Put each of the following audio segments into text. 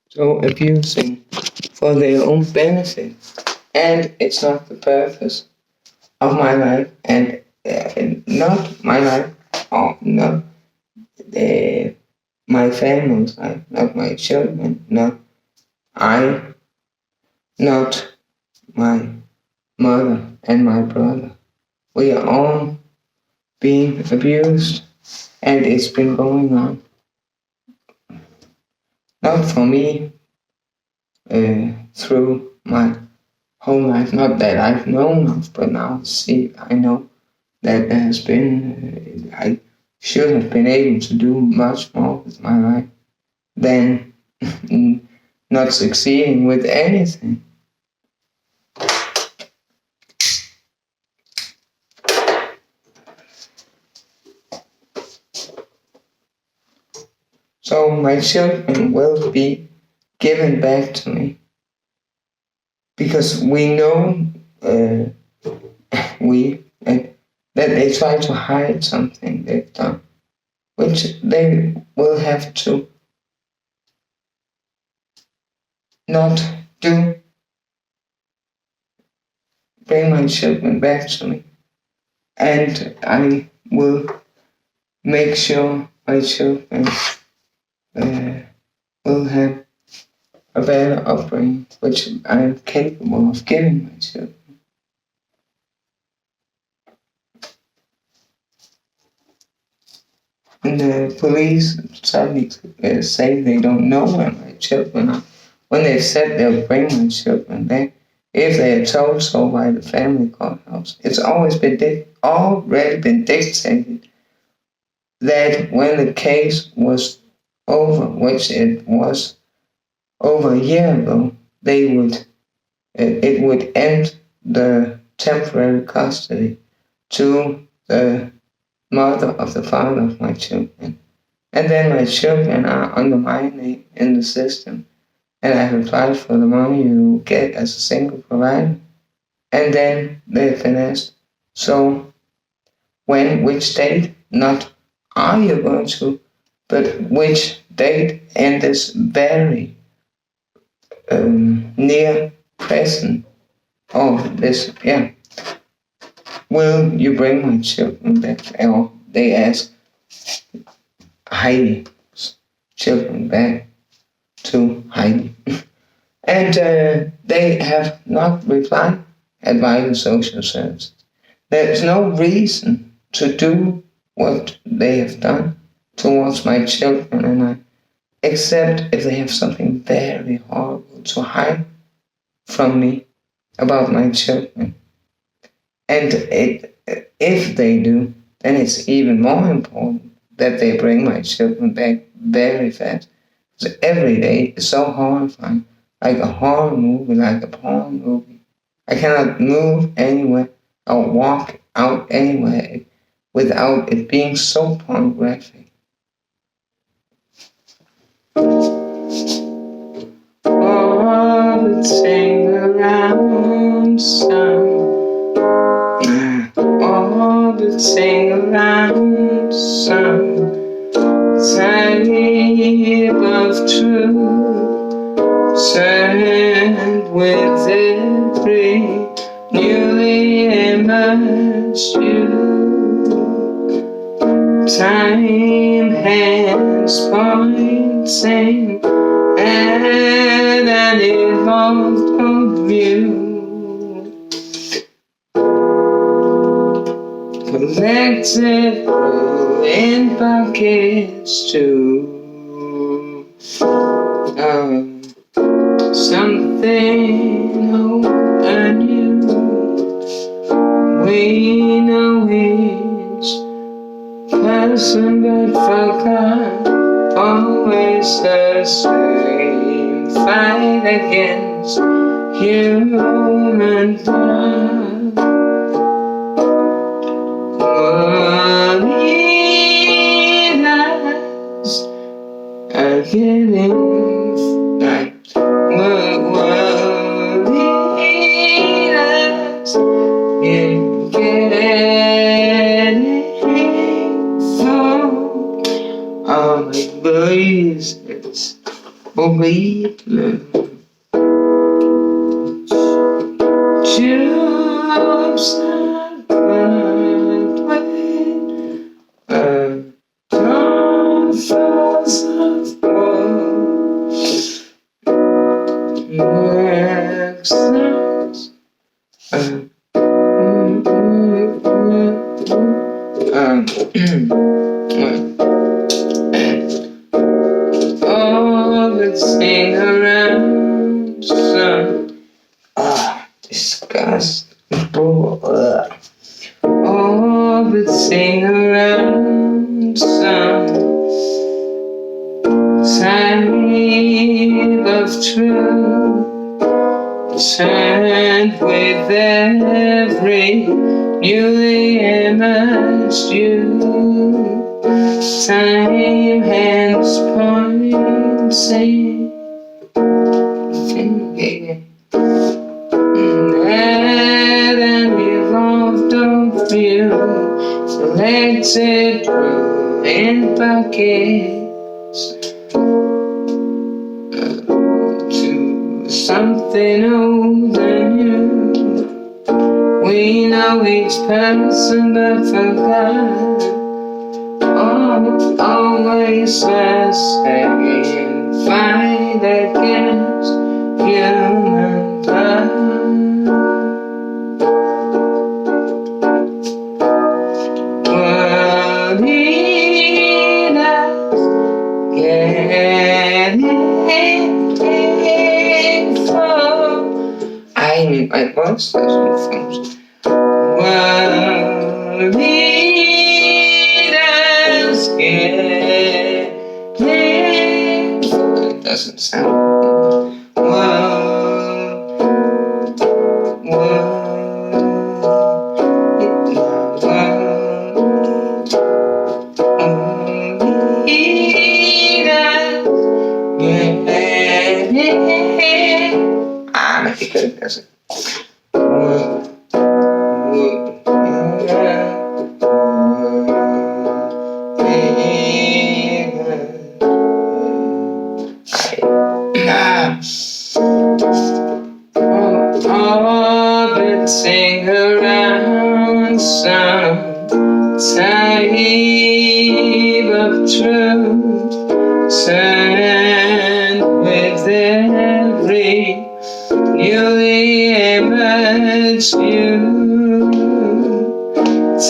So abusing for their own benefit. And it's not the purpose of my life, and not my life, or not uh, my family's life, not my children, not I, not my mother and my brother. We are all being abused, and it's been going on. Not for me, through my whole life, not that I've known of, but now I know that there has been, I should have been able to do much more with my life than not succeeding with anything. So my children will be given back to me because we know that they try to hide something they've done, which they will have to not do. Bring my children back to me, and I will make sure my children will have a better upbringing, which I am capable of giving my children. And the police suddenly say they don't know where my children are. When they said they'll bring my children back, if they are told so by the family courthouse, it's already been dictated that when the case was over, which it was over a year ago, it would end the temporary custody to the mother of the father of my children. And then my children are under my name in the system. And I have applied for the money you get as a single provider. And then they've been asked, so which date? Not are you going to, but which date in this very near present will you bring my children back? Or they ask Heidi's children back to Heidi. And they have not replied at Biden Social Services. There's no reason to do what they have done towards my children and I, except if they have something very horrible to hide from me about my children. And if they do, then it's even more important that they bring my children back very fast. Because every day is so horrifying, like a horror movie, like a porn movie. I cannot move anywhere or walk out anywhere without it being so pornographic. Orbiting around sun, orbiting around sun, tiny above truth, turned with every newly emerged you. Time hands pointing at an evolved view. Collected in buckets too. Something old and new. We know each person but forgot. Always the same fight against human blood. Leaders are getting like world leaders getting through all my voices horrible. Jobs are burned with trumpets of war. Accents orbiting around sun. Disgust. Orbiting around sun. Time of truth turned with every newly emerged youth. Time hands pointing finger at an evolved view, selected through in buckets to something old and new. We know each person but forgot. Always the same, fight against human blood. World leaders getting for. I mean, my voice doesn't function. World leaders getting for. It doesn't sound good. Because it doesn't. Orbiting around some type of truth, turned with every newly emerged you.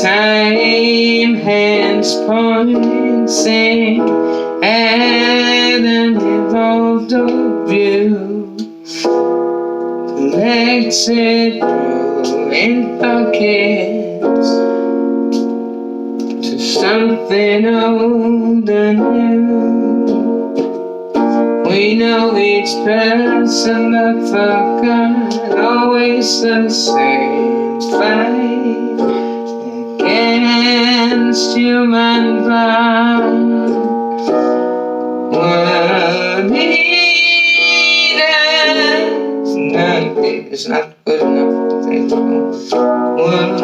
Time hands pointing at an evolved view, collected through in pockets to something old and new. We know each person but forgot. Always the same fight against human blood. World leaders, it's not good enough to think of. World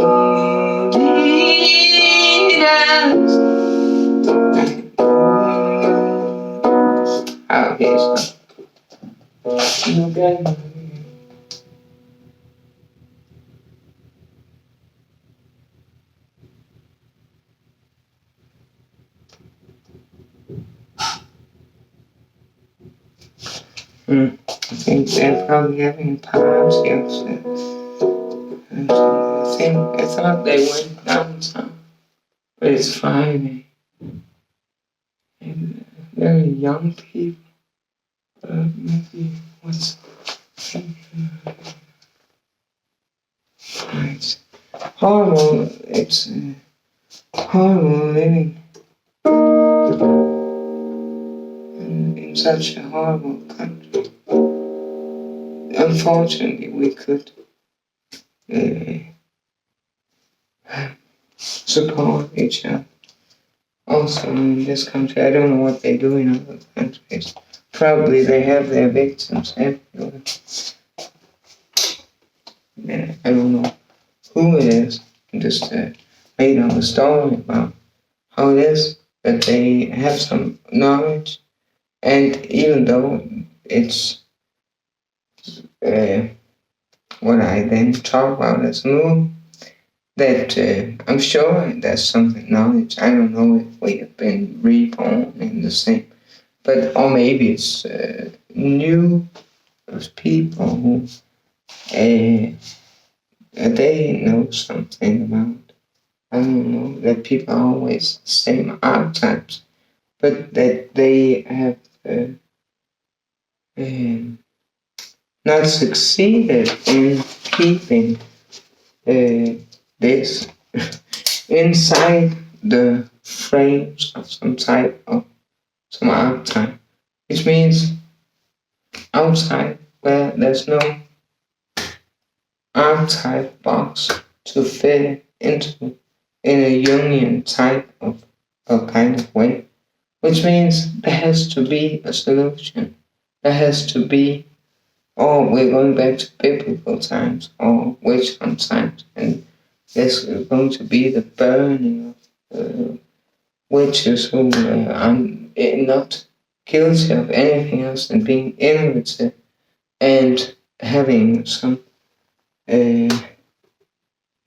leaders. Oh, here's okay. I think they're probably having pubs yesterday. I thought they went downtown, but it's Friday. And very young people. Maybe what's it's horrible. It's horrible living in such a horrible country. Unfortunately, we could support each other. Also, in this country, I don't know what they do in other countries. Probably they have their victims everywhere. Yeah, I don't know who it is. I just made up a story about how it is that they have some knowledge And even though it's uh, what I then talk about as moon, that I'm sure there's something knowledge. I don't know if we have been reborn in the same, but or maybe it's new people who they know something about. I don't know that people are always the same archetypes, but that they have um, not succeeded in keeping this inside the frames of some type of some archetype, which means outside where there's no archetype box to fit into in a Jungian type of a kind of way, which means there has to be a solution. There has to be, or we're going back to biblical times or witch hunt times, and there's going to be the burning of witches who are not guilty of anything else than being innovative and having some.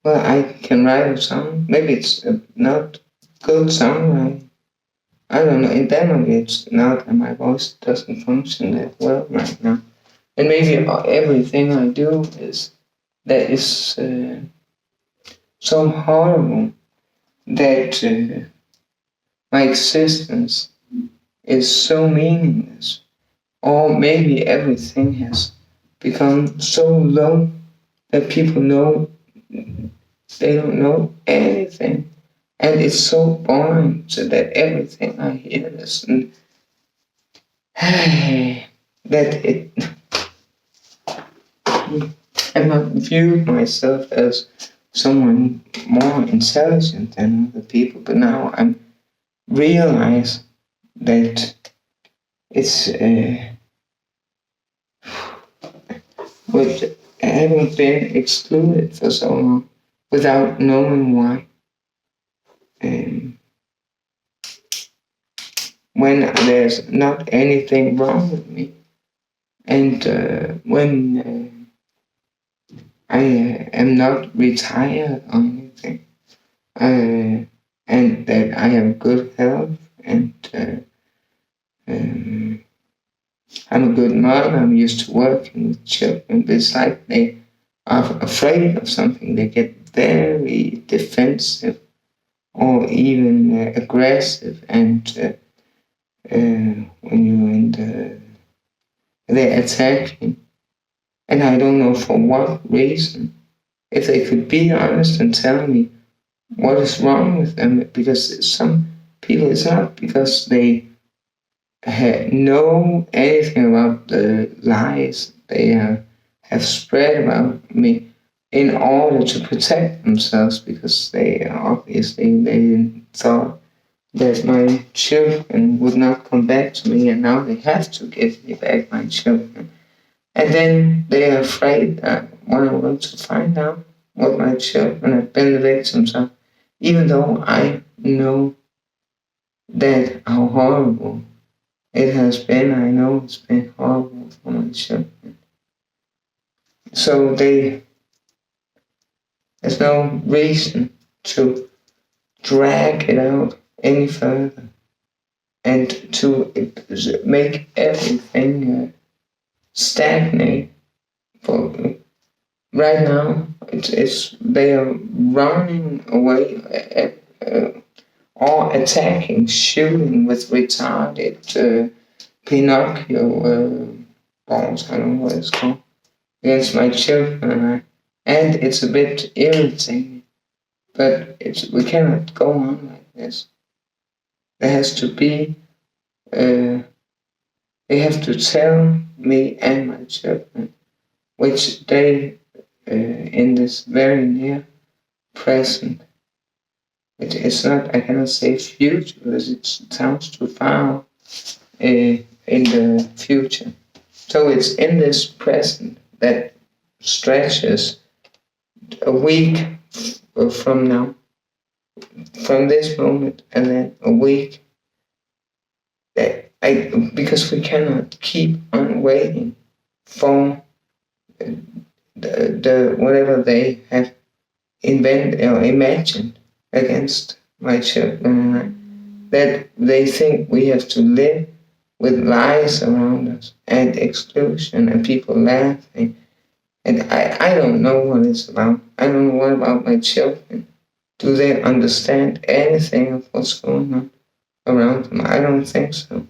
Well, I can write a song. Maybe it's not good songwriting. I don't know. In Denmark, it's now that my voice doesn't function that well right now. And maybe everything I do is so horrible that my existence is so meaningless. Or maybe everything has become so low that people know they don't know anything. And it's so boring so that everything I hear is that it I've not viewed myself as someone more intelligent than other people, but now I realize that it's with having been excluded for so long without knowing why. When there's not anything wrong with me, and when I am not retired or anything, and that I have good health, and I'm a good mother. I'm used to working with children. It's like they are afraid of something. They get very defensive or even aggressive, and when you're in they're attacking. And I don't know for what reason. If they could be honest and tell me what is wrong with them, because some people, it's not because they know anything about the lies they have spread about me in order to protect themselves, because they obviously they thought that my children would not come back to me, and now they have to give me back my children. And then they are afraid that when I'm going to find out what my children have been the victims of, even though I know that how horrible it has been. I know it's been horrible for my children. So there's no reason to drag it out any further and to make everything stagnate. For right now, it's they are running away or attacking, shooting with retarded Pinocchio balls. I don't know what it's called, against my children, and it's a bit irritating. But we cannot go on like this. There has to be. They have to tell me and my children which day in this very near present. It's not. I cannot say future because it sounds too far in the future. So it's in this present that stretches a week from now, from this moment, and then a week that because we cannot keep on waiting for the whatever they have invented or imagined against my children, that they think we have to live with lies around us and exclusion and people laughing. And I don't know what it's about. I don't know what about my children. Do they understand anything of what's going on around them? I don't think so.